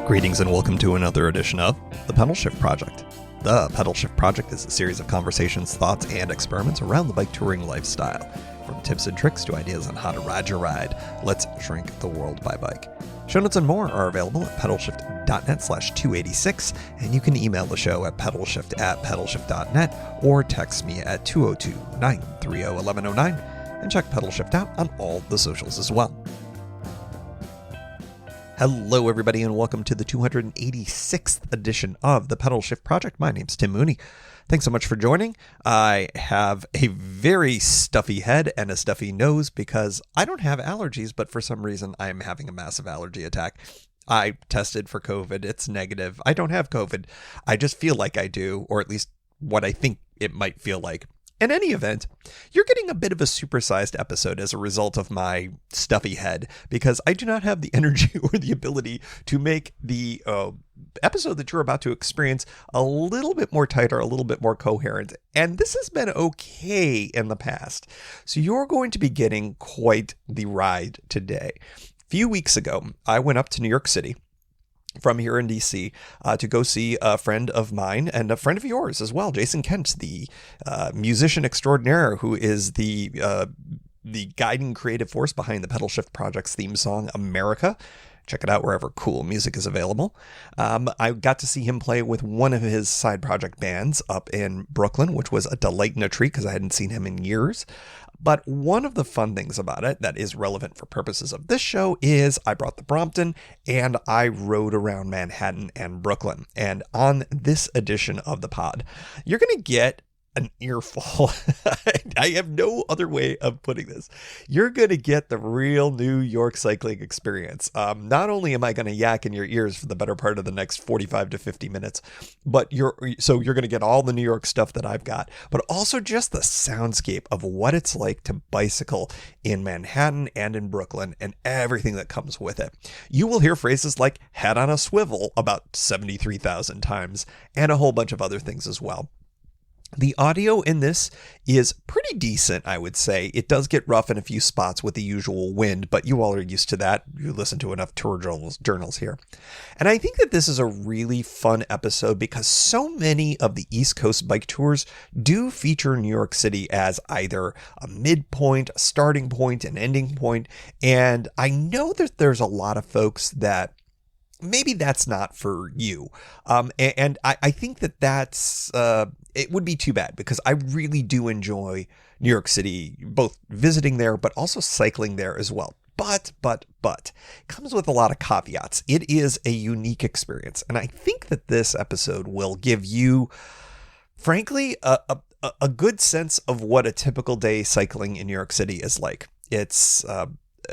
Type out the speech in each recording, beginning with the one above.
Greetings and welcome to another edition of the Pedalshift Project. The Pedalshift Project is a series of conversations, thoughts, and experiments around the bike touring lifestyle. From tips and tricks to ideas on how to ride your ride, let's shrink the world by bike. Show notes and more are available at pedalshift.net/286, and you can email the show at pedalshift@pedalshift.net or text me at 202-930-1109, and check Pedalshift out on all the socials as well. Hello, everybody, and welcome to the 286th edition of the Pedalshift Project. My name's Tim Mooney. Thanks so much for joining. I have a very stuffy head and a stuffy nose because I don't have allergies, but for some reason I'm having a massive allergy attack. I tested for COVID. It's negative. I don't have COVID. I just feel like I do, or at least what I think it might feel like. In any event, you're getting a bit of a supersized episode as a result of my stuffy head, because I do not have the energy or the ability to make the episode that you're about to experience a little bit more tighter, a little bit more coherent. And this has been okay in the past. So you're going to be getting quite the ride today. A few weeks ago, I went up to New York City from here in DC to go see a friend of mine and a friend of yours as well, Jason Kent, the musician extraordinaire who is the guiding creative force behind the Pedalshift Project's theme song, America. Check it out wherever cool music is available. I got to see him play with one of his side project bands up in Brooklyn, which was a delight and a treat because I hadn't seen him in years. But one of the fun things about it that is relevant for purposes of this show is I brought the Brompton and I rode around Manhattan and Brooklyn. And on this edition of the pod, you're going to get an earful. I have no other way of putting this. You're going to get the real New York cycling experience. Not only am I going to yak in your ears for the better part of the next 45 to 50 minutes, but you're going to get all the New York stuff that I've got, but also just the soundscape of what it's like to bicycle in Manhattan and in Brooklyn and everything that comes with it. You will hear phrases like head on a swivel about 73,000 times and a whole bunch of other things as well. The audio in this is pretty decent, I would say. It does get rough in a few spots with the usual wind, but you all are used to that. You listen to enough tour journals here. And I think that this is a really fun episode because so many of the East Coast bike tours do feature New York City as either a midpoint, a starting point, an ending point. And I know that there's a lot of folks that maybe that's not for you. And I think that that's... it would be too bad because I really do enjoy New York City, both visiting there, but also cycling there as well. But, it comes with a lot of caveats. It is a unique experience. And I think that this episode will give you, frankly, a good sense of what a typical day cycling in New York City is like. It's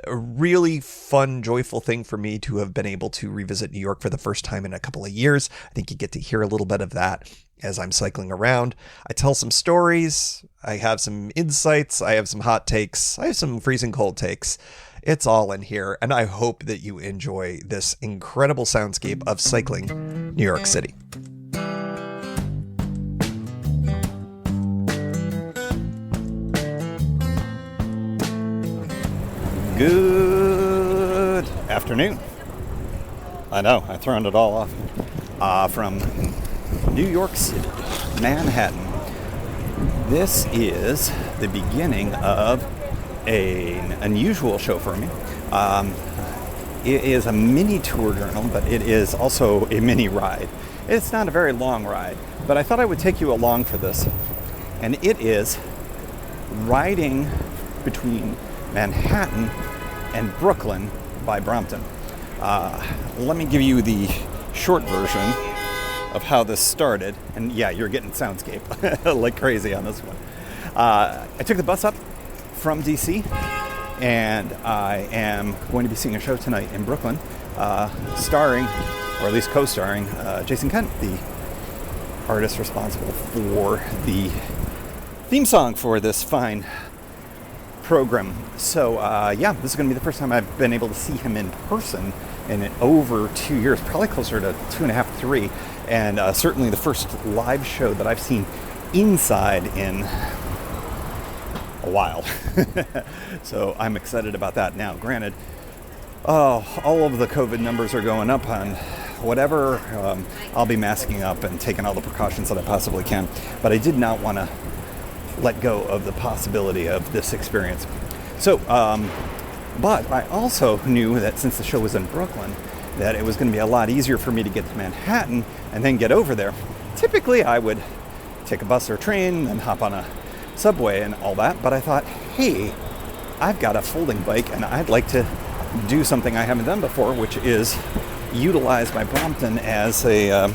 a really fun, joyful thing for me to have been able to revisit New York for the first time in a couple of years. I think you get to hear a little bit of that as I'm cycling around. I tell some stories. I have some insights. I have some hot takes. I have some freezing cold takes. It's all in here. And I hope that you enjoy this incredible soundscape of cycling New York City. Good afternoon. I know, I've thrown it all off. From New York City, Manhattan. This is the beginning of an unusual show for me. It is a mini tour journal, but it is also a mini ride. It's not a very long ride, but I thought I would take you along for this. And it is riding between Manhattan and Brooklyn by Brompton. Let me give you the short version of how this started. And yeah, you're getting soundscape like crazy on this one. I took the bus up from DC and I am going to be seeing a show tonight in Brooklyn, starring, or at least co-starring, Jason Kent, the artist responsible for the theme song for this fine program. So yeah, this is going to be the first time I've been able to see him in person in over 2 years, probably closer to 2.5, 3, and certainly the first live show that I've seen inside in a while. So I'm excited about that now. Granted, all of the COVID numbers are going up on whatever. I'll be masking up and taking all the precautions that I possibly can. But I did not want to let go of the possibility of this experience. So, but I also knew that since the show was in Brooklyn, that it was going to be a lot easier for me to get to Manhattan and then get over there. Typically, I would take a bus or a train and hop on a subway and all that. But I thought, hey, I've got a folding bike and I'd like to do something I haven't done before, which is utilize my Brompton as a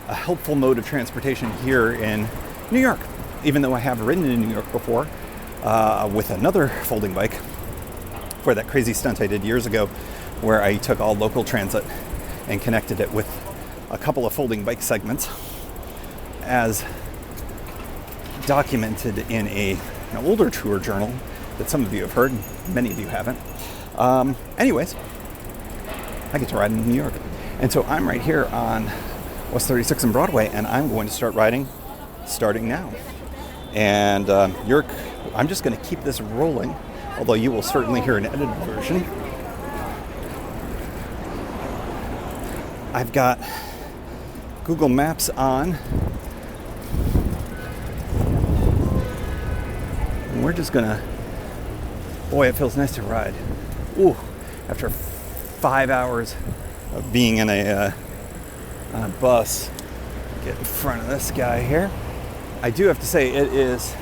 helpful mode of transportation here in New York. Even though I have ridden in New York before with another folding bike for that crazy stunt I did years ago where I took all local transit and connected it with a couple of folding bike segments, as documented in an older tour journal that some of you have heard, many of you haven't. Anyways, I get to ride in New York. And so I'm right here on West 36 and Broadway, and I'm going to start riding starting now. And I'm just going to keep this rolling, although you will certainly hear an edited version. I've got Google Maps on. And we're just going to... Boy, it feels nice to ride. Ooh, after 5 hours of being in a bus. Get in front of this guy here. I do have to say it is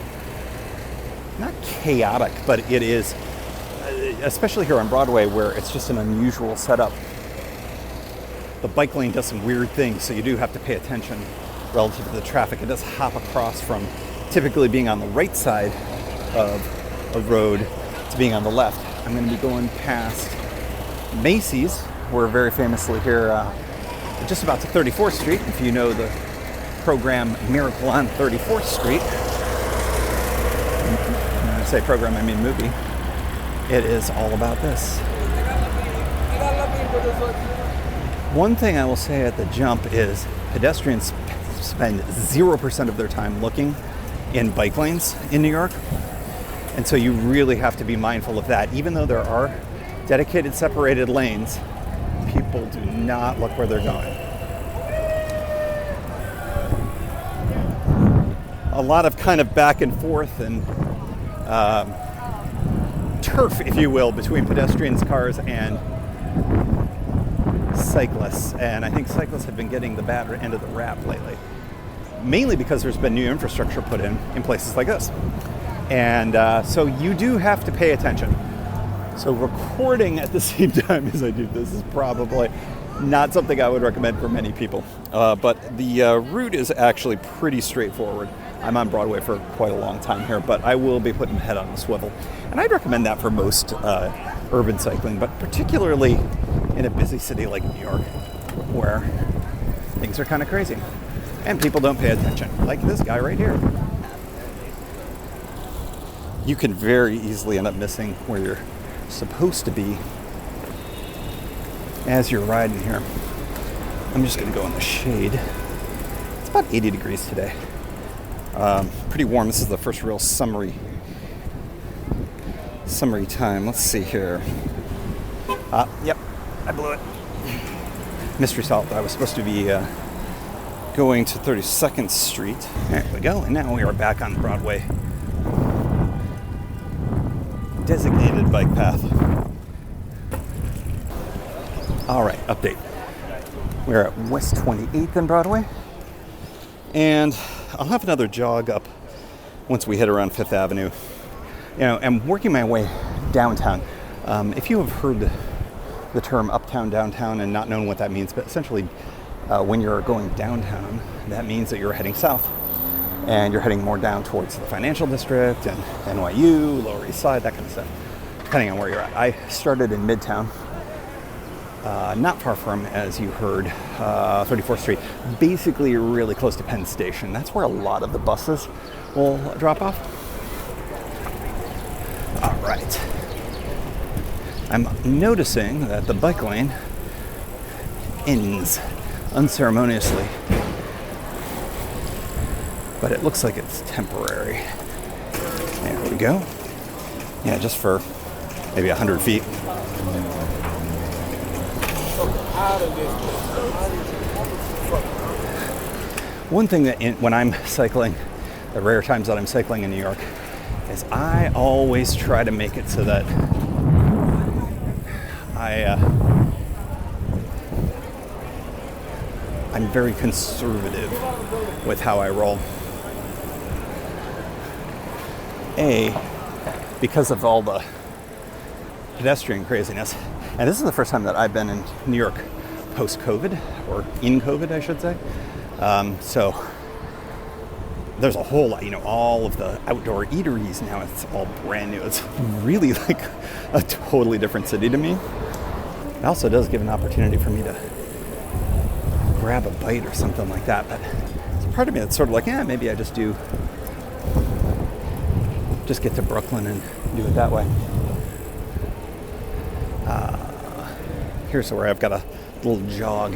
not chaotic, but it is, especially here on Broadway where it's just an unusual setup. The bike lane does some weird things, so you do have to pay attention relative to the traffic. It does hop across from typically being on the right side of a road to being on the left. I'm going to be going past Macy's. We're very famously here just about to 34th Street. If you know the program Miracle on 34th Street, when I say program, I mean movie, it is all about this. One thing I will say at the jump is pedestrians spend 0% of their time looking in bike lanes in New York. And so you really have to be mindful of that. Even though there are dedicated separated lanes, people do not look where they're going. A lot of kind of back and forth and turf, if you will, between pedestrians, cars, and cyclists. And I think cyclists have been getting the bad end of the rap lately, mainly because there's been new infrastructure put in places like this. And so you do have to pay attention. So recording at the same time as I do this is probably not something I would recommend for many people. But the route is actually pretty straightforward. I'm on Broadway for quite a long time here, but I will be putting my head on the swivel. And I'd recommend that for most urban cycling, but particularly in a busy city like New York, where things are kind of crazy and people don't pay attention, like this guy right here. You can very easily end up missing where you're supposed to be as you're riding here. I'm just going to go in the shade. It's about 80 degrees today. Pretty warm. This is the first real summery time. Let's see here. Yep, I blew it. Mystery solved. I was supposed to be going to 32nd Street. There we go. And now we are back on Broadway. Designated bike path. All right, update. We're at West 28th and Broadway. And I'll have another jog up once we hit around 5th Avenue. You know, I'm working my way downtown. If you have heard the term uptown, downtown, and not known what that means, but essentially when you're going downtown, that means that you're heading south. And you're heading more down towards the financial district and NYU, Lower East Side, that kind of stuff, depending on where you're at. I started in Midtown, not far from, as you heard, 34th Street, basically really close to Penn Station. That's where a lot of the buses will drop off. All right. I'm noticing that the bike lane ends unceremoniously, but it looks like it's temporary. There we go. Yeah, just for maybe 100 feet. One thing that when I'm cycling, the rare times that I'm cycling in New York, is I always try to make it so that I'm very conservative with how I roll. Because of all the pedestrian craziness. And this is the first time that I've been in New York post-COVID, or in COVID, I should say. So there's a whole lot, all of the outdoor eateries now, it's all brand new. It's really like a totally different city to me. It also does give an opportunity for me to grab a bite or something like that. But there's a part of me that's sort of like, maybe I just get to Brooklyn and do it that way. Here's where I've got a little jog.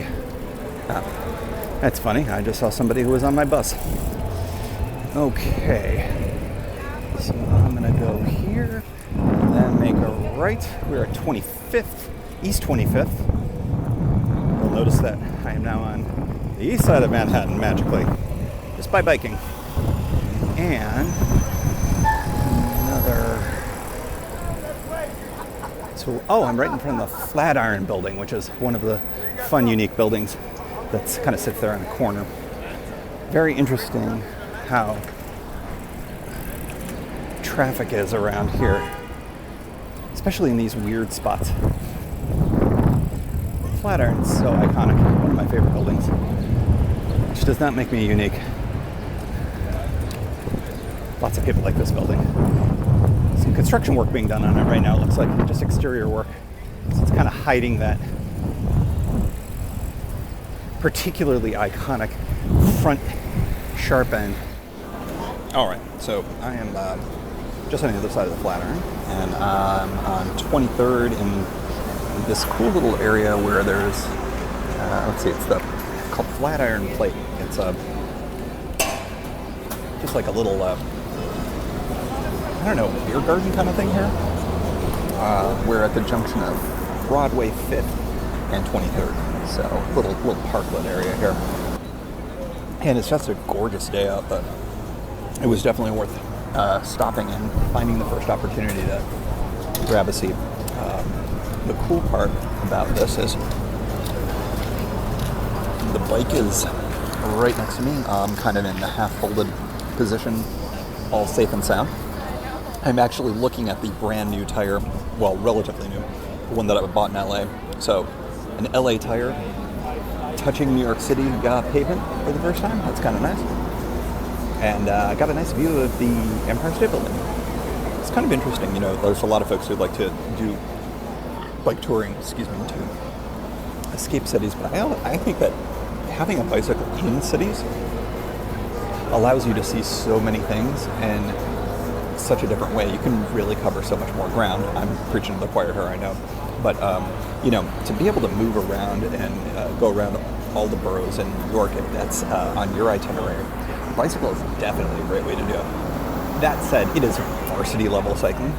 That's funny. I just saw somebody who was on my bus. Okay. So I'm going to go here, and then make a right. We're at 25th, East 25th. You'll notice that I am now on the east side of Manhattan, magically, just by biking. And I'm right in front of the Flatiron building, which is one of the fun, unique buildings that kind of sits there in a corner. Very interesting how traffic is around here, especially in these weird spots. Flatiron's so iconic, one of my favorite buildings, which does not make me unique. Lots of people like this building. Some construction work being done on it right now. It looks like just exterior work. So it's kind of hiding that particularly iconic front sharp end. All right, so I am just on the other side of the Flatiron, and I'm on 23rd in this cool little area where there's, it's called Flatiron Plate. It's just like a little, beer garden kind of thing here. We're at the junction of Broadway 5th and 23rd, so little parklet area here. And it's just a gorgeous day out, but it was definitely worth stopping and finding the first opportunity to grab a seat. The cool part about this is the bike is right next to me. I'm kind of in the half-folded position, all safe and sound. I'm actually looking at the brand new tire, well, relatively new, the one that I bought in LA. So, an LA tire touching New York City pavement for the first time. That's kind of nice. And I got a nice view of the Empire State Building. It's kind of interesting, there's a lot of folks who like to do bike touring, to escape cities, but I think that having a bicycle in cities allows you to see so many things in such a different way. You can really cover so much more ground. I'm preaching to the choir here, I know. But, to be able to move around and go around all the boroughs in New York, if that's on your itinerary, bicycle is definitely a great way to do it. That said, it is varsity level cycling.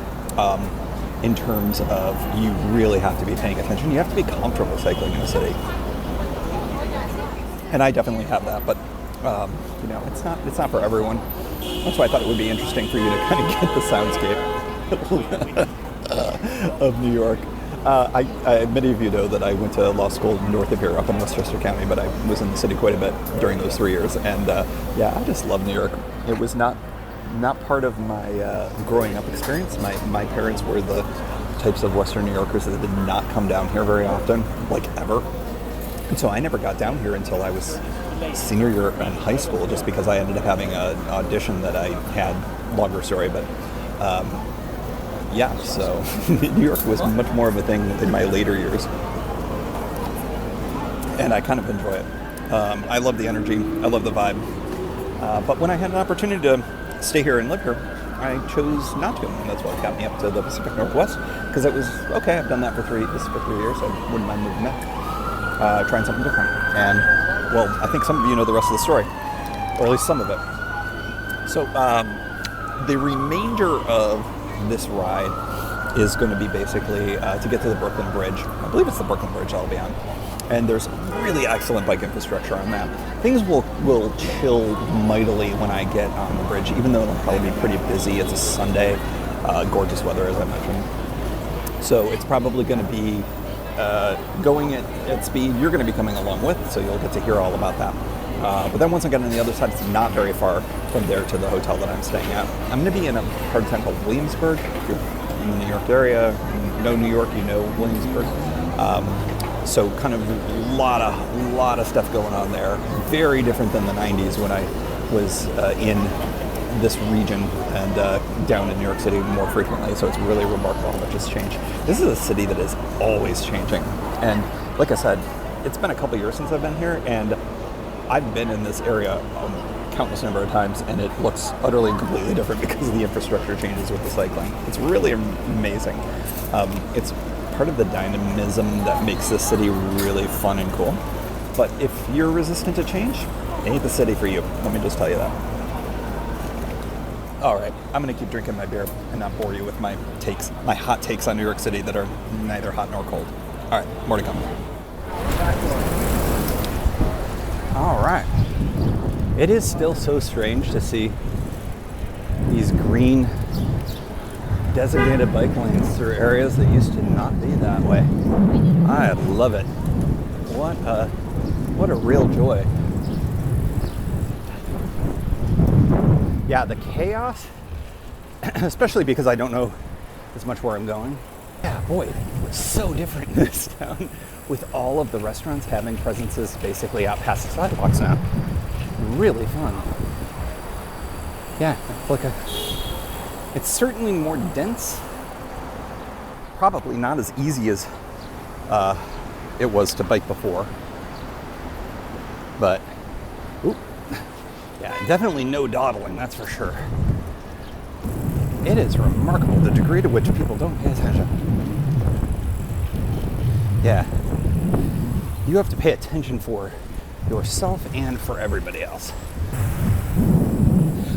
In terms of, you really have to be paying attention. You have to be comfortable cycling in a city. And I definitely have that, but it's not for everyone. That's why I thought it would be interesting for you to kind of get the soundscape of New York. Many of you know that I went to law school north of here, up in Westchester County, but I was in the city quite a bit during those 3 years. And I just love New York. It was not part of my growing up experience. My parents were the types of Western New Yorkers that did not come down here very often, like ever. And so I never got down here until I was senior year in high school, just because I ended up having an audition that I had, longer story, but so New York was much more of a thing in my later years. And I kind of enjoy it. I love the energy, I love the vibe. But when I had an opportunity to stay here and live here, I chose not to, and that's what got me up to the Pacific Northwest, because it was, okay, I've done that for 3 years, I wouldn't mind moving back, trying something different. And, well, I think some of you know the rest of the story, or at least some of it. So, the remainder of this ride is going to be basically to get to the Brooklyn Bridge. I believe it's the Brooklyn Bridge I'll be on. And there's really excellent bike infrastructure on that. Things will chill mightily when I get on the bridge, even though it'll probably be pretty busy. It's a Sunday, gorgeous weather, as I mentioned. So it's probably going to be going at speed. You're going to be coming along with, so you'll get to hear all about that. But then once I get on the other side, it's not very far from there to the hotel that I'm staying at. I'm going to be in a part of town called Williamsburg. If you're in the New York area, you know New York, you know Williamsburg. So kind of a lot of stuff going on there. Very different than the 90s when I was in this region and down in New York City more frequently. So it's really remarkable how much has changed. This is a city that is always changing. And like I said, it's been a couple years since I've been here, and I've been in this area countless number of times, and it looks utterly and completely different because of the infrastructure changes with the cycling. It's really amazing. It's part of the dynamism that makes this city really fun and cool. But if you're resistant to change, it ain't the city for you. Let me just tell you that. All right, I'm going to keep drinking my beer and not bore you with my hot takes on New York City that are neither hot nor cold. All right, more to come. All right. It is still so strange to see these green designated bike lanes through areas that used to not be that way. I love it. What a real joy. Yeah, the chaos, especially because I don't know as much where I'm going. Yeah, boy, it's so different in this town with all of the restaurants having presences basically out past the sidewalks now. Really fun. Yeah, it's certainly more dense. Probably not as easy as it was to bike before. But, yeah, definitely no dawdling, that's for sure. It is remarkable the degree to which people don't pay attention. Yeah. You have to pay attention for yourself and for everybody else.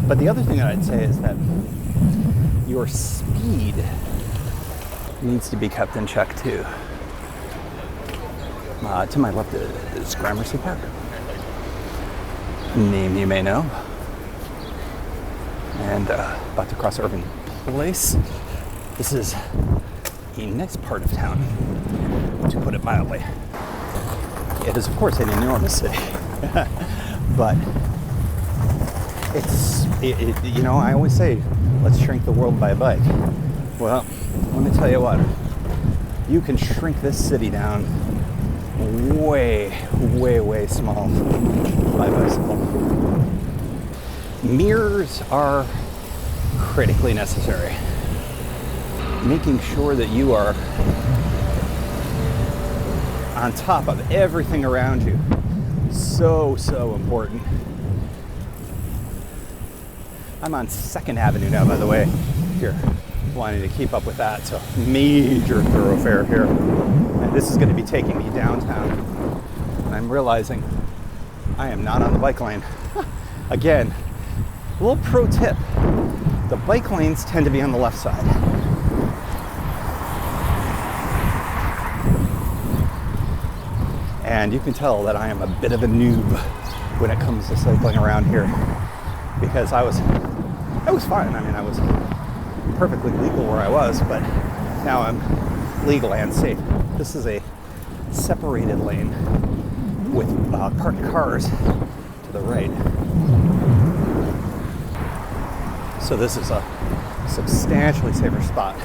But the other thing that I'd say is that your speed needs to be kept in check too. To my left is Gramercy Park. Name you may know. And about to cross Irving Place. This is a nice part of town, to put it mildly. It is, of course, an enormous city, but I always say, let's shrink the world by a bike. Well, let me tell you what, you can shrink this city down way, way, way small by bicycle. Mirrors are critically necessary. Making sure that you are on top of everything around you. So important. I'm on 2nd Avenue now, by the way, if you're wanting to keep up with that. So major thoroughfare here. And this is going to be taking me downtown. And I'm realizing I am not on the bike lane. Again, a little pro tip. The bike lanes tend to be on the left side. And you can tell that I am a bit of a noob when it comes to cycling around here, because I was fine. I mean, I was perfectly legal where I was, but now I'm legal and safe. This is a separated lane with parked cars to the right. So this is a substantially safer spot.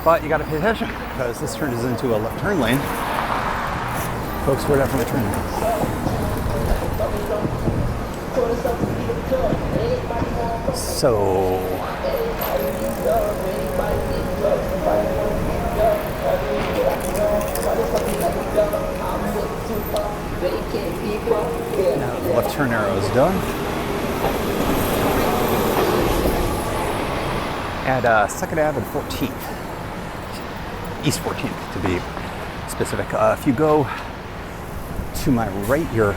But you got to pay attention, because this turns into a left turn lane. Folks, we're definitely turning. So, now the left turn arrow is done. At 2nd Ave and 14th. East 14th, to be specific. If you go to my right, you're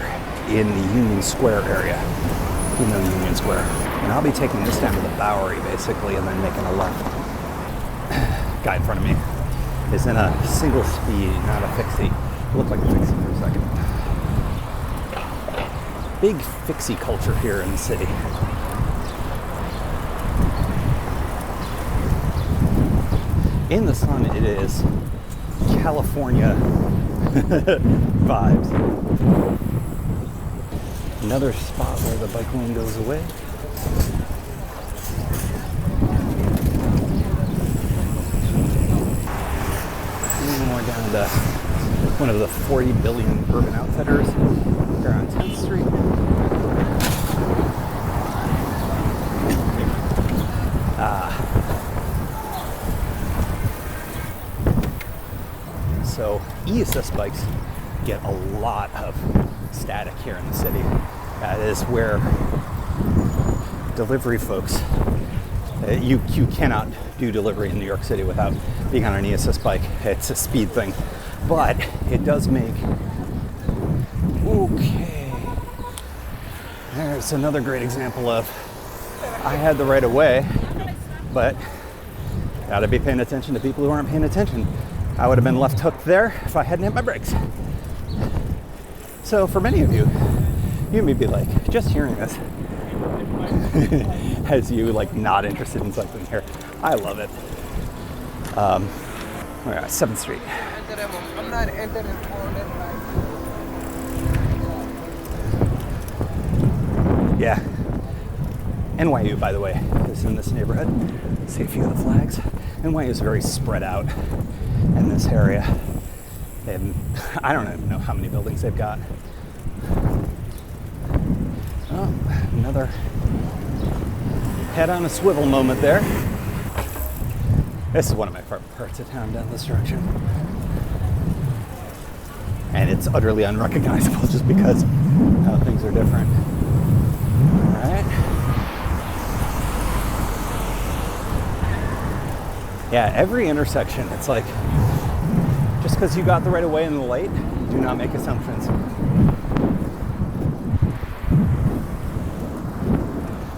in the Union Square area. You know Union Square. And I'll be taking this down to the Bowery, basically, and then making a left. Guy in front of me is in a single speed, not a fixie. Looked like a fixie for a second. Big fixie culture here in the city. In the sun, it is California vibes. Another spot where the bike lane goes away. Moving more down to one of the 40 billion urban outfitters here on 10th Street. So e-assist bikes get a lot of static here in the city. That is where delivery folks, you cannot do delivery in New York City without being on an e-assist bike. It's a speed thing, but it does make, okay, there's another great example of, I had the right of way, but gotta be paying attention to people who aren't paying attention. I would have been left hooked there if I hadn't hit my brakes. So for many of you, you may be like, just hearing this has you like not interested in cycling here. I love it. We're at 7th Street. Yeah. NYU, by the way, is in this neighborhood. See a few of the flags. NYU is very spread out in this area. And I don't even know how many buildings they've got. Oh, another head on a swivel moment there. This is one of my favorite parts of town down this direction. And it's utterly unrecognizable just because how things are different. All right. Yeah, every intersection, it's like, just because you got the right of way in the light, do not make assumptions.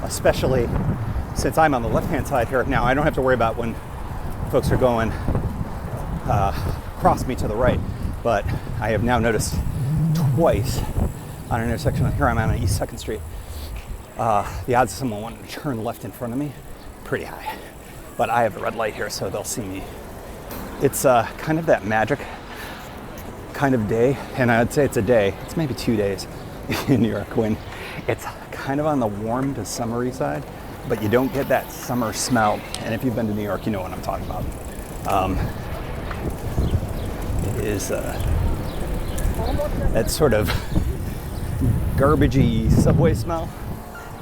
Especially since I'm on the left-hand side here. Now, I don't have to worry about when folks are going across me to the right, but I have now noticed twice on an intersection. Here I'm on East 2nd Street. The odds of someone wanting to turn left in front of me, pretty high. But I have the red light here, so they'll see me. It's kind of that magic kind of day, and I'd say it's a day. It's maybe 2 days in New York when it's kind of on the warm to summery side, but you don't get that summer smell. And if you've been to New York, you know what I'm talking about. It is that sort of garbagey subway smell,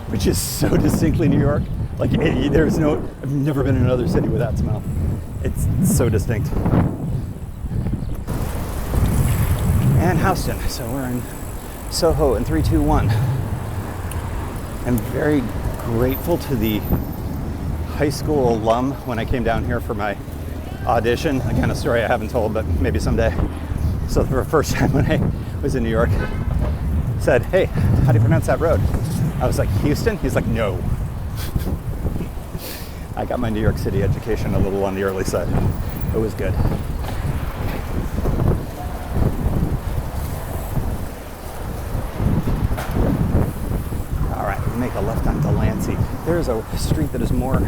which is so distinctly New York. Like, there's no, I've never been in another city with that smell. It's so distinct. And Houston, so we're in Soho in 321. I'm very grateful to the high school alum when I came down here for my audition. Again, a story I haven't told, but maybe someday. So for the first time when I was in New York, said, "Hey, how do you pronounce that road?" I was like, "Houston?" He's like, "No." I got my New York City education a little on the early side. It was good. All right, we make a left on Delancey. There's a street that is more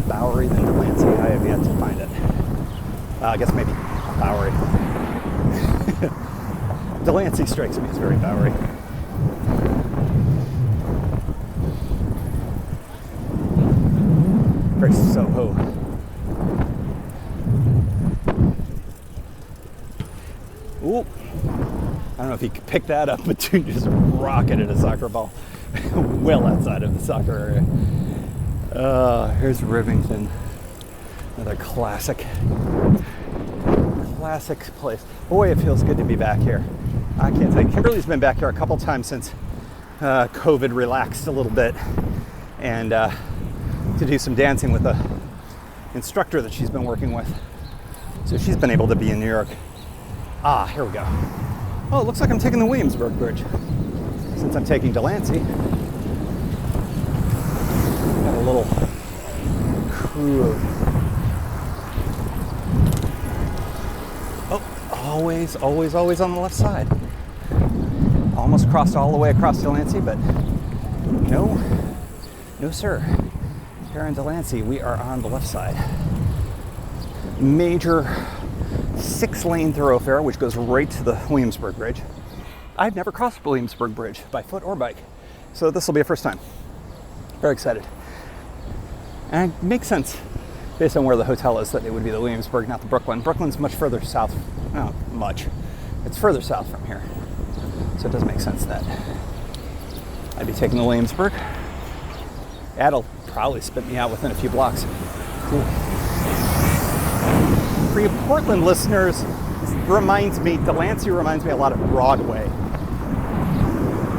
Bowery than Delancey. I have yet to find it. I guess maybe Bowery. Delancey strikes me as very Bowery. Very Soho. Ooh. I don't know if you could pick that up, but dude just rocketed a soccer ball well outside of the soccer area. Here's Rivington. Another classic place. Boy, it feels good to be back here. I can't tell you. Kimberly's been back here a couple times since COVID relaxed a little bit, and to do some dancing with a instructor that she's been working with. So she's been able to be in New York. Ah, here we go. Oh, it looks like I'm taking the Williamsburg Bridge. Since I'm taking Delancey, got a little crew of Oh, always on the left side. Almost crossed all the way across Delancey, but no sir. Here in Delancey, we are on the left side. Major 6-lane thoroughfare, which goes right to the Williamsburg Bridge. I've never crossed Williamsburg Bridge by foot or bike, so this will be a first time. Very excited. And it makes sense based on where the hotel is that it would be the Williamsburg, not the Brooklyn. Brooklyn's much further south. Not much. It's further south from here. So it does make sense that I'd be taking the Williamsburg. That'll probably spit me out within a few blocks. Cool. For you Portland listeners, Delancey reminds me a lot of Broadway,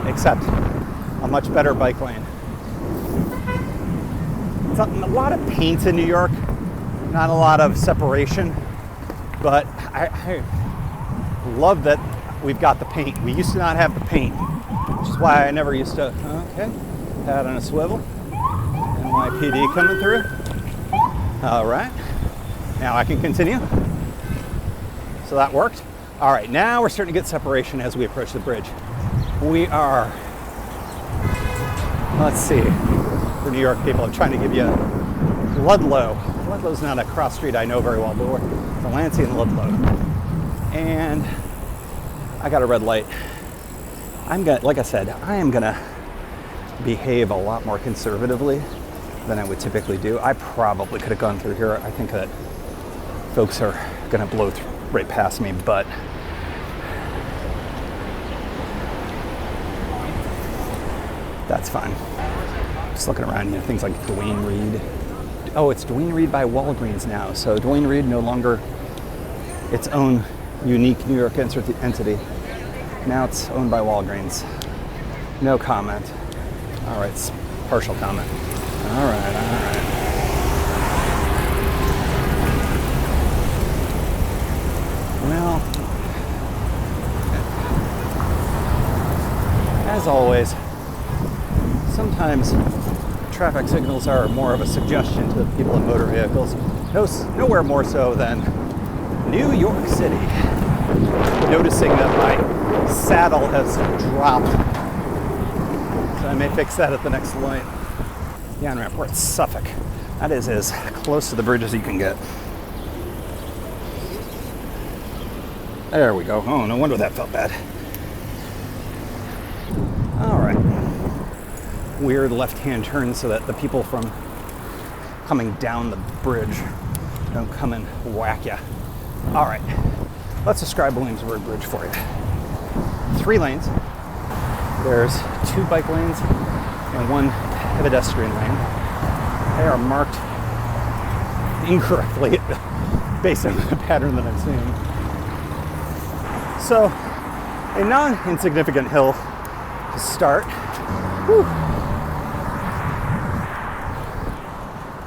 except a much better bike lane. It's a lot of paint in New York, not a lot of separation, but I love that we've got the paint. We used to not have the paint, which is why I never used to, okay, head on a swivel, NYPD coming through. All right, now I can continue. So that worked. All right, now we're starting to get separation as we approach the bridge. We are, let's see, for New York people, I'm trying to give you Ludlow. Ludlow's not a cross street I know very well, but we're Delancey and Ludlow. And I got a red light. Like I said, I am gonna behave a lot more conservatively than I would typically do. I probably could have gone through here. I think that folks are gonna blow right past me, but that's fine. Just looking around here, things like Duane Reade. Oh, it's Duane Reade by Walgreens now. So Duane Reade no longer its own unique New York entity. Now it's owned by Walgreens. No comment. All right, partial comment. All right. Well, as always, sometimes traffic signals are more of a suggestion to people in motor vehicles. Nowhere more so than New York City. Noticing that my saddle has dropped. So I may fix that at the next light. The on-ramp, we're at Suffolk. That is as close to the bridge as you can get. There we go. Oh, no wonder that felt bad. All right. Weird left-hand turn so that the people from coming down the bridge don't come and whack you. All right. Let's describe Williamsburg Bridge for you. 3 lanes. There's 2 bike lanes and 1 pedestrian lane. They are marked incorrectly based on the pattern that I'm seeing. So, a non-insignificant hill to start. Whew.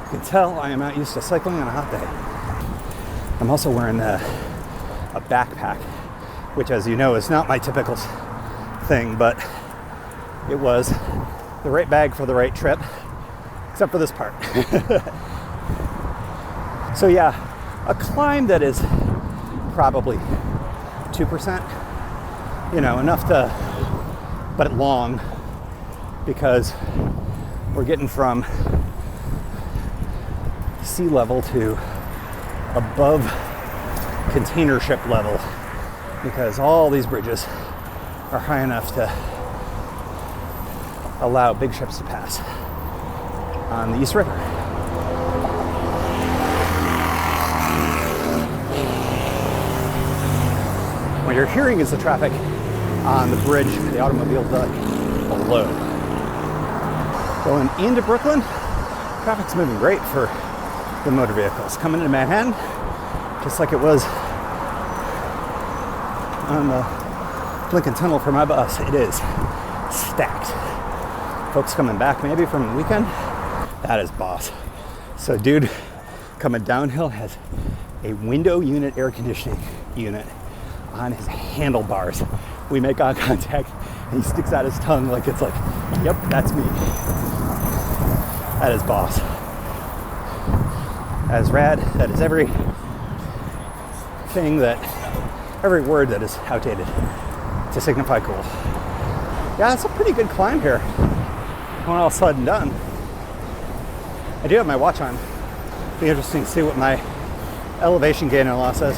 You can tell I am not used to cycling on a hot day. I'm also wearing a backpack, which, as you know, is not my typical thing, but it was the right bag for the right trip, except for this part. So yeah, a climb that is probably 2%, enough to, but long, because we're getting from sea level to above container ship level, because all these bridges are high enough to allow big ships to pass on the East River. What you're hearing is the traffic on the bridge, the automobile deck below. Going into Brooklyn, traffic's moving great for the motor vehicles. Coming into Manhattan, just like it was on the Lincoln Tunnel for my bus, it is stacked. Folks coming back maybe from the weekend, that is boss. So dude coming downhill has a window unit air conditioning unit on his handlebars. We make eye contact and he sticks out his tongue like it's like, yep, that's me. That is boss. That is rad. That is every thing that every word that is outdated to signify cool. Yeah, it's a pretty good climb here when all said and done. I do have my watch on. It'll be interesting to see what my elevation gain and loss says.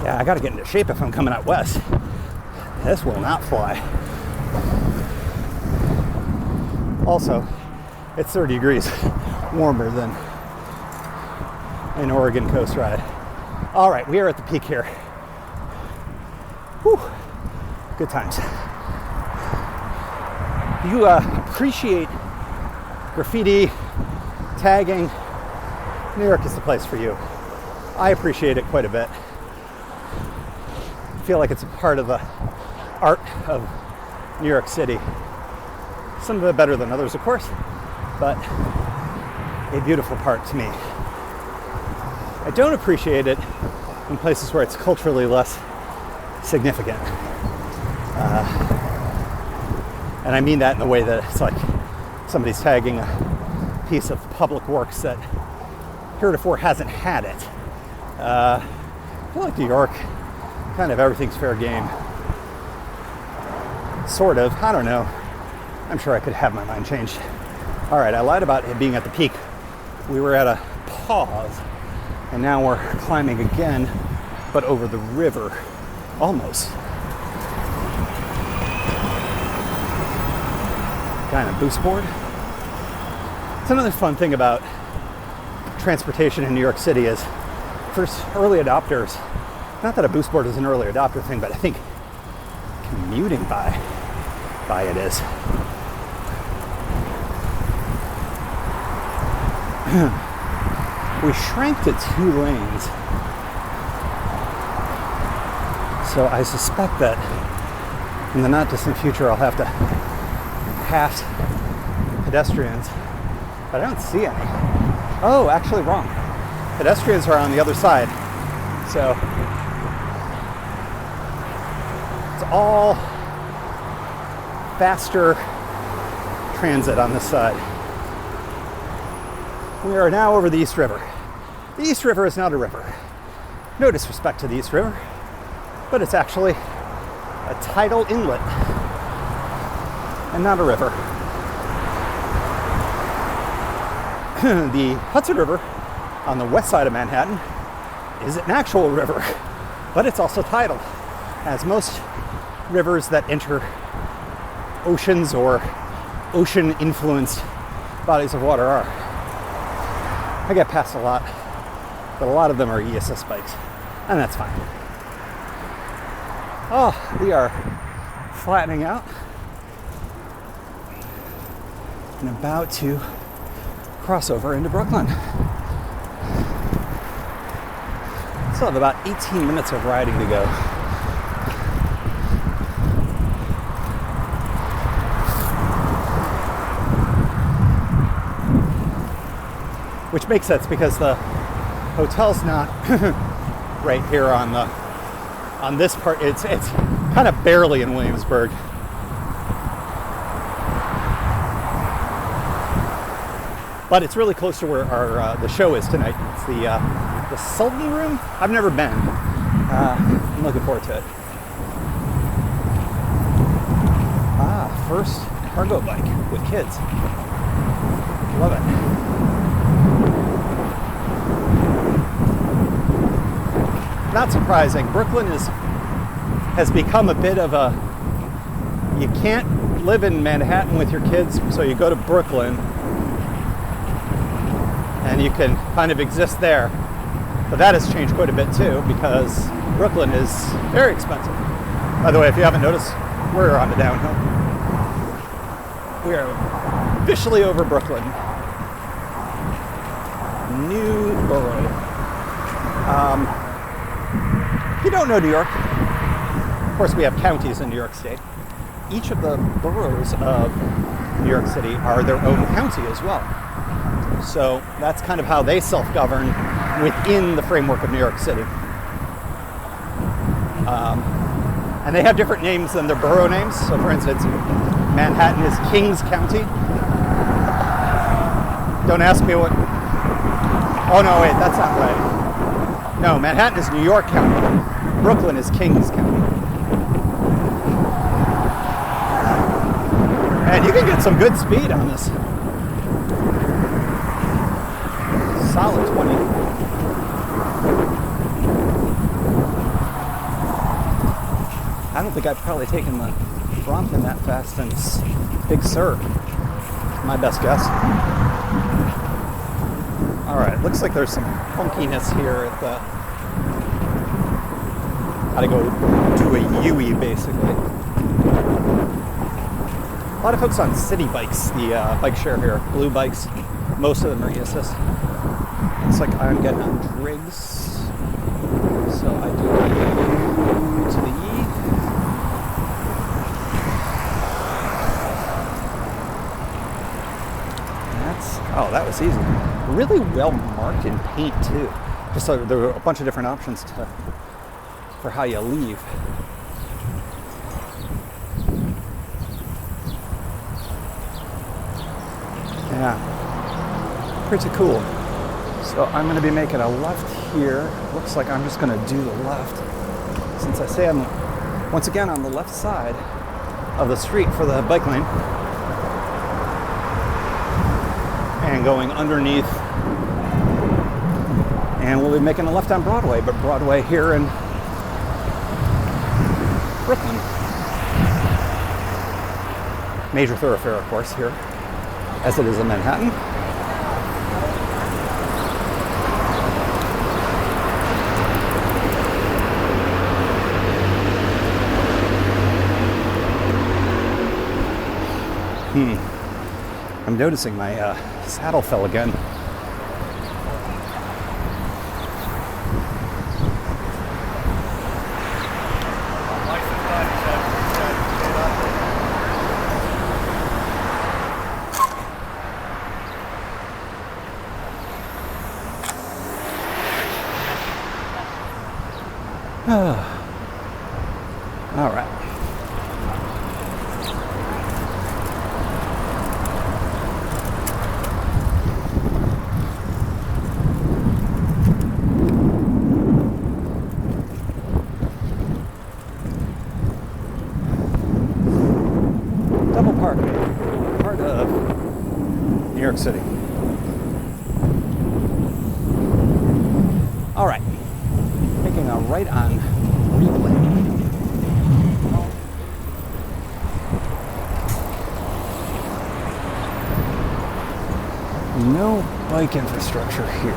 Yeah, I gotta get into shape if I'm coming out west. This will not fly. Also, it's 30 degrees warmer than an Oregon coast ride. All right, we are at the peak here. Whew, good times. You appreciate graffiti, tagging, New York is the place for you. I appreciate it quite a bit. I feel like it's a part of the art of New York City. Some of it better than others, of course, but a beautiful part to me. I don't appreciate it in places where it's culturally less significant. And I mean that in the way that it's like somebody's tagging a piece of public works that heretofore hasn't had it. I feel like New York, kind of everything's fair game. Sort of, I don't know. I'm sure I could have my mind changed. All right, I lied about it being at the peak. We were at a pause, and now we're climbing again, but over the river, almost. Kind of boost board. It's another fun thing about transportation in New York City is, for early adopters, not that a boost board is an early adopter thing, but I think commuting by it is. We shrank to 2 lanes. So I suspect that in the not distant future I'll have to pass pedestrians, but I don't see any. Oh, actually wrong. Pedestrians are on the other side. So it's all faster transit on this side. We are now over the East River. The East River is not a river. No disrespect to the East River, but it's actually a tidal inlet and not a river. The Hudson River on the west side of Manhattan is an actual river, but it's also tidal, as most rivers that enter oceans or ocean-influenced bodies of water are. I get past a lot, but a lot of them are ESS bikes, and that's fine. Oh, we are flattening out and about to cross over into Brooklyn. Still have about 18 minutes of riding to go. Which makes sense because the hotel's not right here on this part. It's kind of barely in Williamsburg. But it's really close to where the show is tonight. It's the Sultan Room. I've never been. I'm looking forward to it. First cargo bike with kids. Love it. Not surprising. Brooklyn has become a bit of a, you can't live in Manhattan with your kids, so you go to Brooklyn and you can kind of exist there. But that has changed quite a bit too, because Brooklyn is very expensive. By the way, if you haven't noticed, we're on the downhill. We are officially over Brooklyn. New borough. If you don't know New York, of course we have counties in New York State. Each of the boroughs of New York City are their own county as well. So that's kind of how they self-govern within the framework of New York City. And they have different names than their borough names. So for instance, Manhattan is Kings County, Don't ask me what... Oh, no, wait, that's not right. No, Manhattan is New York County. Brooklyn is Kings County. And you can get some good speed on this. Solid 20. I don't think I've probably taken the Brompton that fast since Big Sur. My best guess. Alright, looks like there's some funkiness here at the... Gotta go to a Yui, basically. A lot of folks on city bikes, the bike share here, blue bikes. Most of them are e-assist. Looks like I'm getting on Driggs. So I do U to the E. Oh, that was easy. Really well marked in paint too. Just so there were a bunch of different options for how you leave. Yeah, pretty cool. So I'm going to be making a left here. Looks like I'm just going to do the left. Since I say I'm once again on the left side of the street for the bike lane. And going underneath, and we'll be making a left on Broadway, but Broadway here in Brooklyn. Major thoroughfare, of course, here, as it is in Manhattan. I'm noticing my saddle fell again. All right. Part of New York City. All right, making a right on Replay. No bike infrastructure here.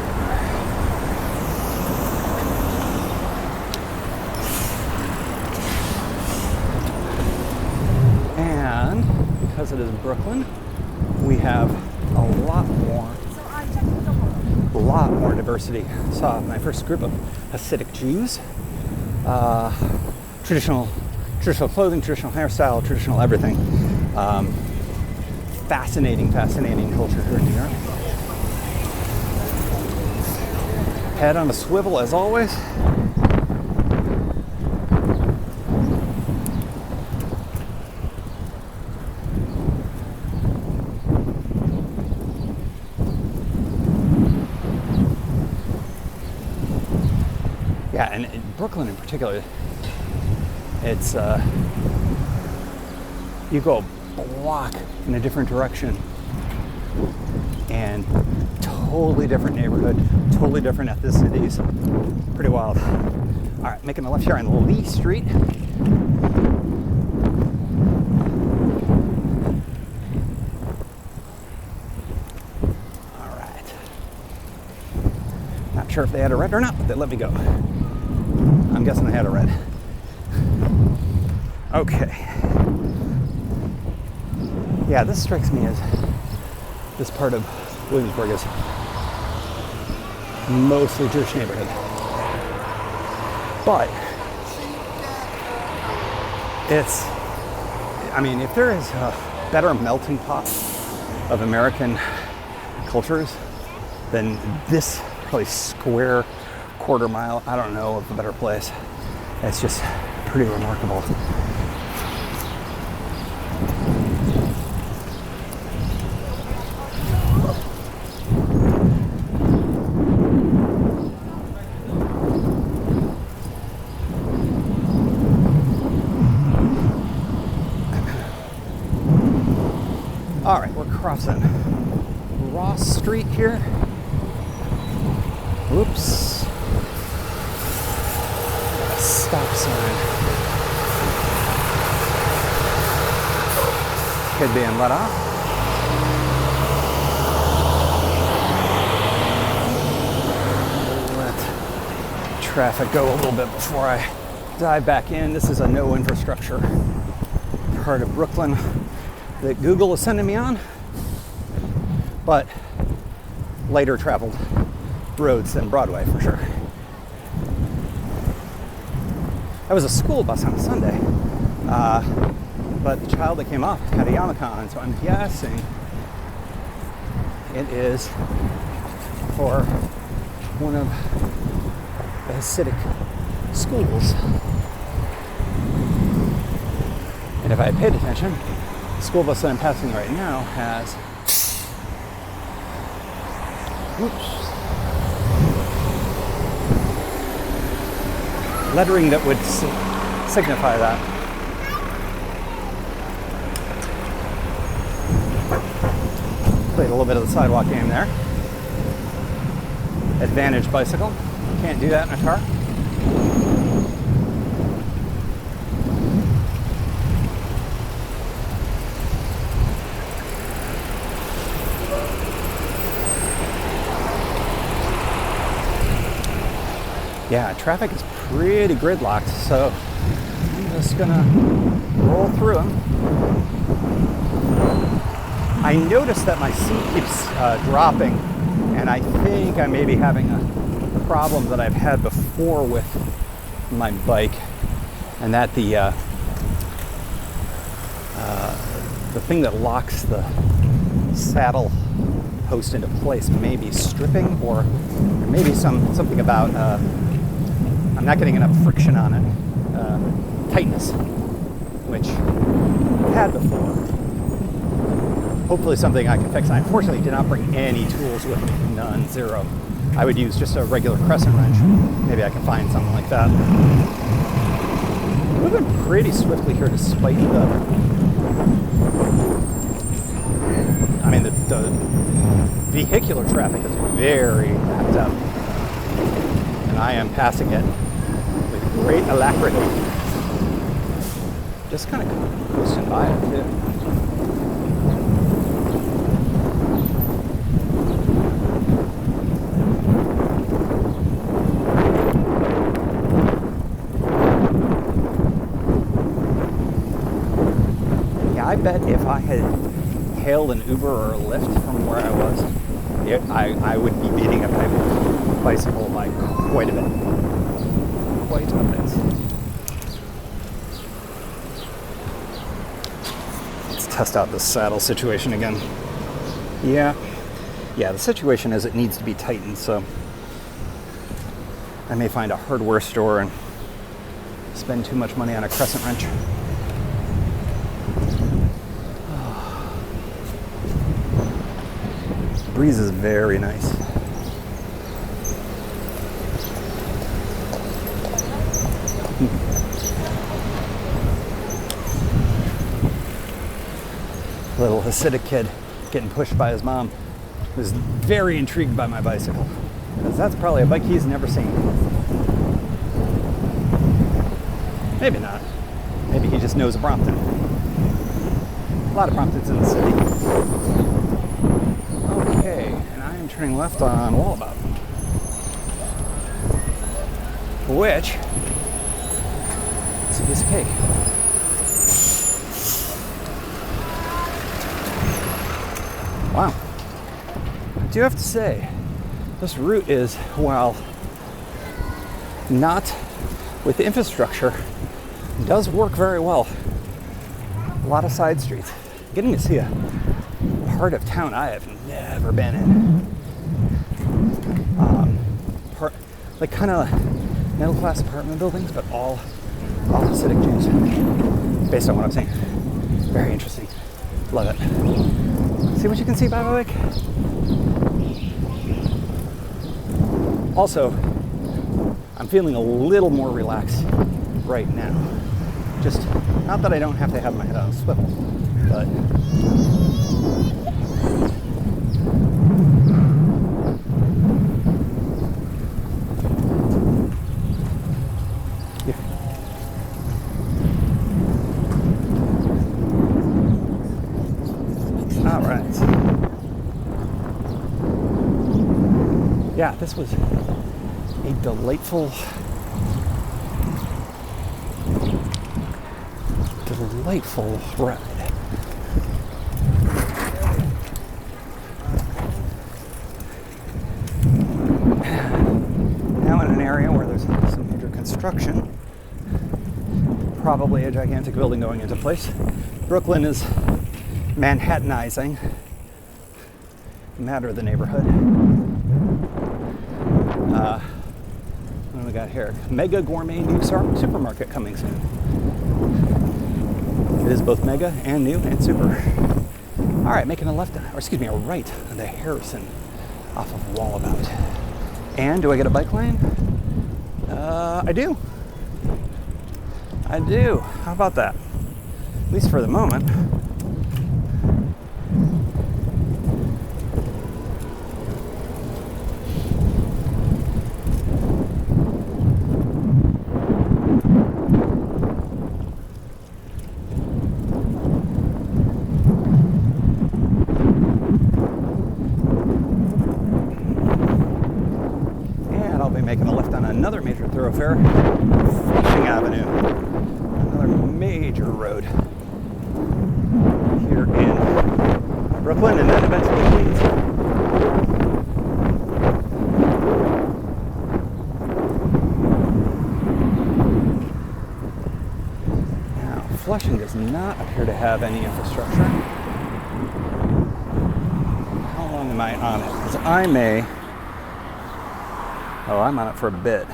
And because it is Brooklyn, we have a lot more diversity. Saw my first group of Hasidic Jews, traditional clothing, traditional hairstyle, traditional everything. Fascinating culture here in New York. Head on a swivel as always. Yeah, and in Brooklyn in particular, it's you go a block in a different direction and totally different neighborhood, totally different ethnicities. Pretty wild. All right, making a left here on Lee Street. All right. Not sure if they had a red or not, but they let me go. I'm guessing they had a red. Okay. Yeah, this strikes me as this part of Williamsburg is mostly Jewish neighborhood. But it's, I mean, if there is a better melting pot of American cultures than this probably square quarter mile, I don't know of a better place. It's just pretty remarkable. All right, we're crossing Ross Street here. Whoops. Stop sign. Kid being let off. Let traffic go a little bit before I dive back in. This is a no infrastructure part of Brooklyn that Google is sending me on, but later traveled roads than Broadway for sure. That was a school bus on a Sunday, but the child that came up had a yarmulke on, so I'm guessing it is for one of the Hasidic schools. And if I had paid attention, the school bus that I'm passing right now has lettering that would signify that. Played a little bit of the sidewalk game there. Advantage bicycle. Can't do that in a car. Yeah, traffic is pretty gridlocked, so I'm just gonna roll through them. I noticed that my seat keeps dropping, and I think I may be having a problem that I've had before with my bike, and that the thing that locks the saddle post into place may be stripping, or maybe something about I'm not getting enough friction on it, tightness, which I had before. Hopefully something I can fix. I unfortunately did not bring any tools with me, none, zero. I would use just a regular crescent wrench. Maybe I can find something like that. Moving pretty swiftly here despite the vehicular traffic is very backed up. And I am passing it with great alacrity. Just kind of coasting by it too. Yeah, I bet if I had hailed an Uber or a Lyft from where I was, I would be beating up my bicycle by quite a bit. Quite a bit. Let's test out this saddle situation again. Yeah, the situation is it needs to be tightened, so I may find a hardware store and spend too much money on a crescent wrench. The breeze is very nice. Little Hasidic kid getting pushed by his mom was very intrigued by my bicycle, because that's probably a bike he's never seen. Maybe not. Maybe he just knows Brompton. A lot of Bromptons in the city. Okay, and I am turning left on Wallabout, which is a piece of cake. Wow. I do have to say, this route is, while not with infrastructure, does work very well. A lot of side streets. Getting to see a part of town I have never been in. Like kind of middle class apartment buildings, but all Hasidic Jews, based on what I'm seeing. Very interesting. Love it. See what you can see by the lake? Also, I'm feeling a little more relaxed right now. Just, not that I don't have to have my head on a swivel, but right. Yeah, this was a delightful ride. Now in an area where there's some major construction, probably a gigantic building going into place. Brooklyn is Manhattanizing the matter of the neighborhood. What do we got here? Mega gourmet new supermarket coming soon. It is both mega and new and super. All right, making a right on the Harrison off of Wallabout. And do I get a bike lane? I do. How about that? At least for the moment. Making a left on another major thoroughfare, Flushing Avenue, another major road here in Brooklyn and then eventually Queens. Now, Flushing does not appear to have any infrastructure. How long am I on it? Because I'm on it for a bit.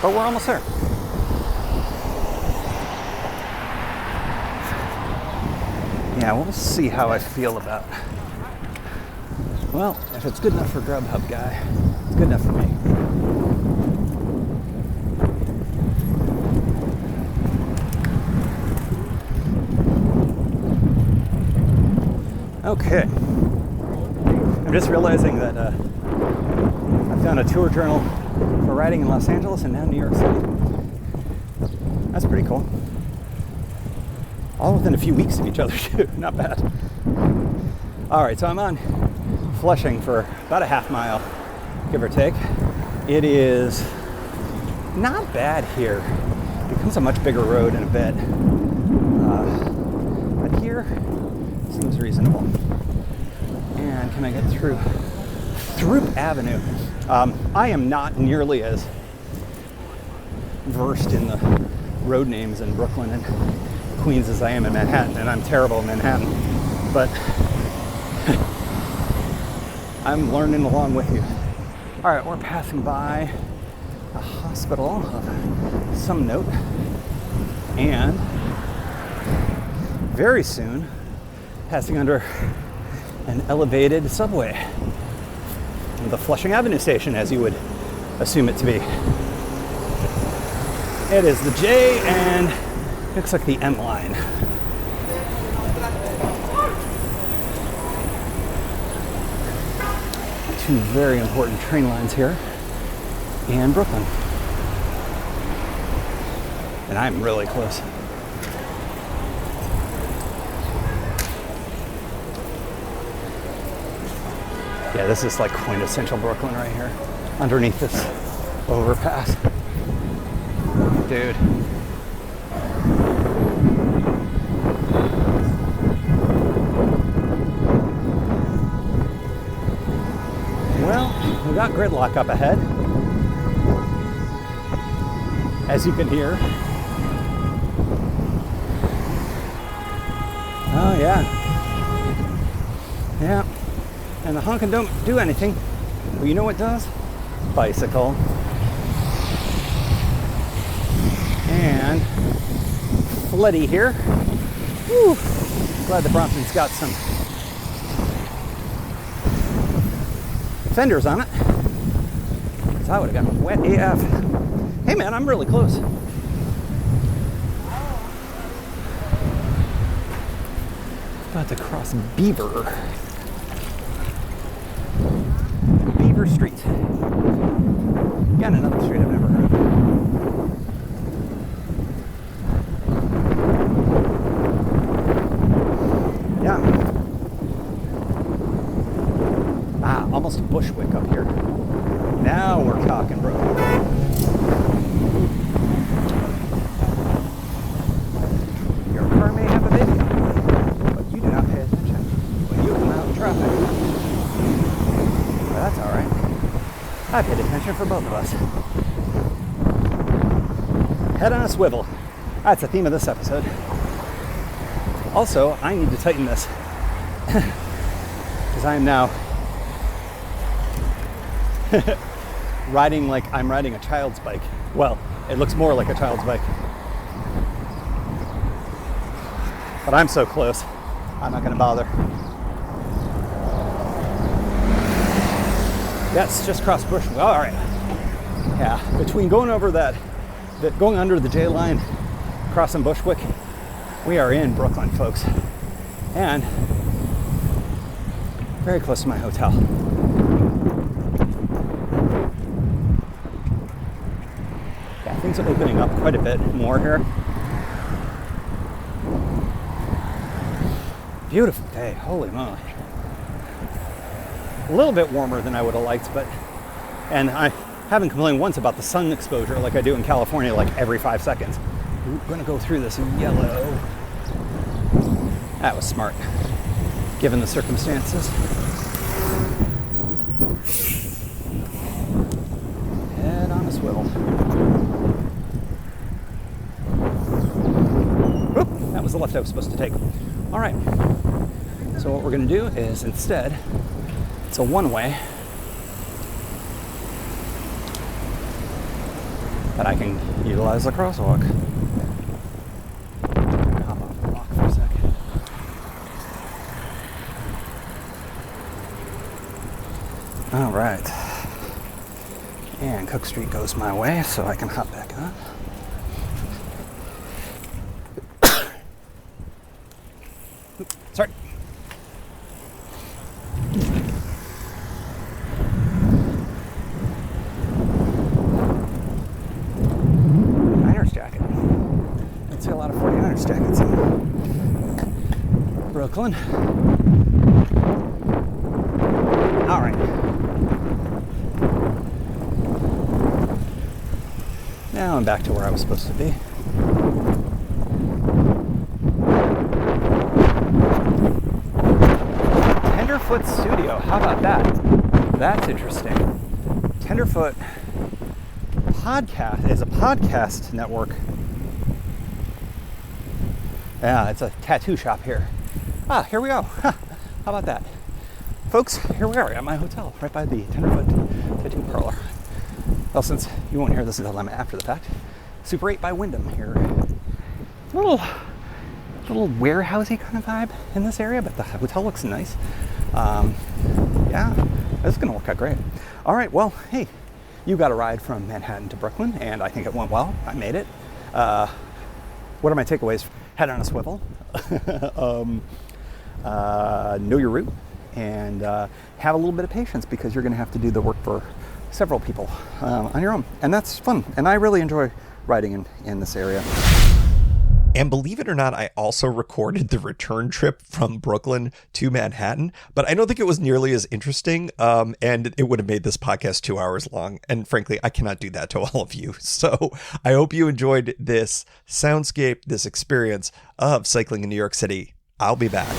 But we're almost there. Yeah, we'll see how I feel about it. Well, if it's good enough for Grubhub guy, it's good enough for me. Okay. I'm just realizing that I've done a tour journal for riding in Los Angeles and now New York City. That's pretty cool. All within a few weeks of each other, too. Not bad. All right, so I'm on Flushing for about a half mile, give or take. It is not bad here. It becomes a much bigger road in a bit. But here, seems reasonable. And can I get through Throop Avenue? I am not nearly as versed in the road names in Brooklyn and Queens as I am in Manhattan, and I'm terrible in Manhattan, but I'm learning along with you. All right, we're passing by a hospital of some note, and very soon passing under an elevated subway, the Flushing Avenue station, as you would assume it to be. It is the J and looks like the M line. Two very important train lines here in Brooklyn. And I'm really close. Yeah, this is like quintessential Brooklyn right here, underneath this overpass. Dude. Well, we got gridlock up ahead, as you can hear. Oh yeah. Yeah. And the honking don't do anything. Well, you know what does? Bicycle. And floody here. Whew. Glad the Brompton's got some fenders on it. So I would have gotten wet AF. Hey man, I'm really close. About to cross Beaver Street. Again, another street I've never heard of. Bushwick up here. Now we're talking, bro. Your car may have a video, but you do not pay attention when you come out in traffic. But that's all right. I paid attention for both of us. Head on a swivel. That's the theme of this episode. Also, I need to tighten this because I am now riding like I'm riding a child's bike. Well, it looks more like a child's bike. But I'm so close, I'm not going to bother. Yes, just crossed Bushwick. All right. Yeah, between going over going under the J line, crossing Bushwick, we are in Brooklyn, folks. And very close to my hotel. Yeah, things are opening up quite a bit more here. Beautiful day, holy moly. A little bit warmer than I would have liked, and I haven't complained once about the sun exposure like I do in California, like every 5 seconds. We're gonna go through this yellow. That was smart, given the circumstances. Head on a swivel. Oop, that was the left I was supposed to take. All right, so what we're gonna do is instead, it's a one-way, but I can utilize the crosswalk. Hop off the walk for a second. All right. And Cook Street goes my way, so I can hop back on. Sorry. Niners jacket. I see a lot of 49ers jackets in Brooklyn. All right. Now I'm back to where I was supposed to be. Tenderfoot Studio. How about that? That's interesting. Tenderfoot podcast is a podcast network. Yeah, it's a tattoo shop here. Ah, here we go. How about that? Folks, here we are at my hotel, right by the Tenderfoot Tattoo Parlor. Well, since you won't hear this until I'm after the fact, Super 8 by Wyndham here. Little warehousey kind of vibe in this area, but the hotel looks nice. Yeah, this is gonna work out great. All right, well, hey, you got a ride from Manhattan to Brooklyn, and I think it went well. I made it. What are my takeaways? Head on a swivel. Know your route, and have a little bit of patience because you're gonna have to do the work for several people on your own, and that's fun. And I really enjoy riding in this area. And believe it or not, I also recorded the return trip from Brooklyn to Manhattan, but I don't think it was nearly as interesting, and it would have made this podcast 2 hours long. And frankly, I cannot do that to all of you. So I hope you enjoyed this soundscape, this experience of cycling in New York City. I'll be back.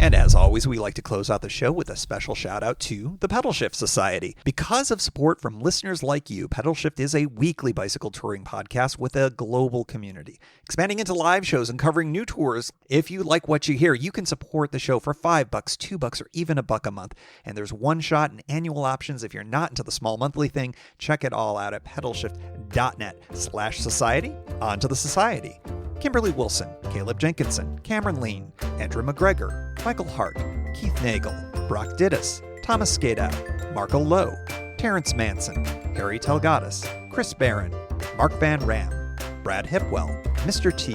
And as always, we like to close out the show with a special shout out to the Pedalshift Society. Because of support from listeners like you, Pedalshift is a weekly bicycle touring podcast with a global community, expanding into live shows and covering new tours. If you like what you hear, you can support the show for $5, $2, or even $1 a month. And there's one shot and annual options. If you're not into the small monthly thing, check it all out at pedalshift.net/society. On to the society. Kimberly Wilson, Caleb Jenkinson, Cameron Lean, Andrew McGregor, Michael Hart, Keith Nagel, Brock Dittis, Thomas Skadow, Marco Lowe, Terrence Manson, Harry Telgadis, Chris Barron, Mark Van Ram, Brad Hipwell, Mr. T,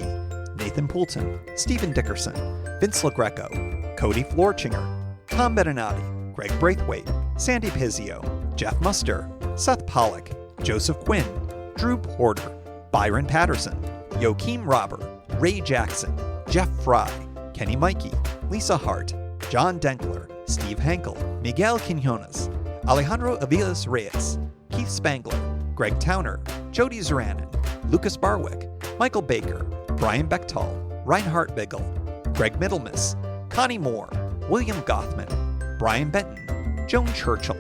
Nathan Poulton, Stephen Dickerson, Vince LaGreco, Cody Florchinger, Tom Beninati, Greg Braithwaite, Sandy Pizzio, Jeff Muster, Seth Pollock, Joseph Quinn, Drew Porter, Byron Patterson, Joachim Robert, Ray Jackson, Jeff Fry, Kenny Mikey, Lisa Hart, John Denkler, Steve Henkel, Miguel Quinones, Alejandro Aviles Reyes, Keith Spangler, Greg Towner, Jody Zeranin, Lucas Barwick, Michael Baker, Brian Bechtal, Reinhard Bigel, Greg Middlemas, Connie Moore, William Gothman, Brian Benton, Joan Churchill,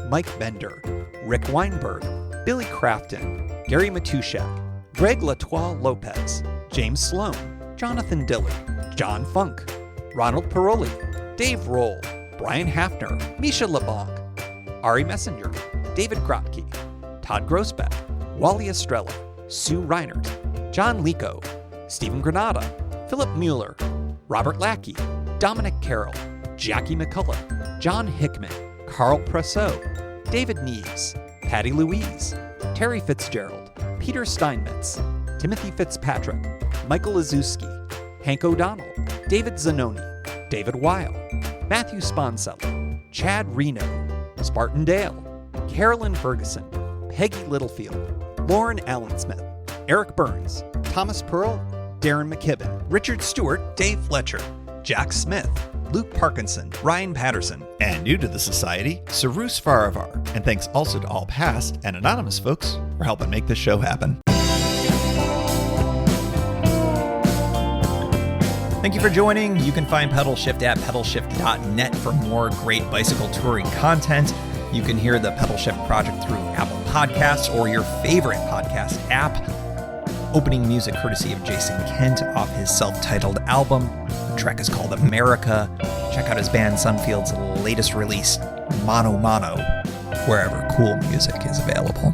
Mike Bender, Rick Weinberg, Billy Crafton, Gary Matushak, Greg Latoile Lopez, James Sloan, Jonathan Dillard, John Funk, Ronald Paroli, Dave Roll, Brian Hafner, Misha LeBlanc, Ari Messenger, David Grotke, Todd Grossbeck, Wally Estrella, Sue Reinert, John Lico, Stephen Granada, Philip Mueller, Robert Lackey, Dominic Carroll, Jackie McCullough, John Hickman, Carl Presseau, David Neves, Patty Louise, Terry Fitzgerald, Peter Steinmetz, Timothy Fitzpatrick, Michael Azuski, Hank O'Donnell, David Zanoni, David Weil, Matthew Sponsello, Chad Reno, Spartan Dale, Carolyn Ferguson, Peggy Littlefield, Lauren Allensmith, Eric Burns, Thomas Pearl, Darren McKibben, Richard Stewart, Dave Fletcher, Jack Smith, Luke Parkinson, Ryan Patterson, and new to the society, Sarus Faravar. And thanks also to all past and anonymous folks for helping make this show happen. Thank you for joining. You can find Pedalshift at pedalshift.net for more great bicycle touring content. You can hear the Pedalshift project through Apple Podcasts or your favorite podcast app. Opening music courtesy of Jason Kent off his self-titled album. The track is called America. Check out his band Sunfield's latest release, Mono Mono, wherever cool music is available.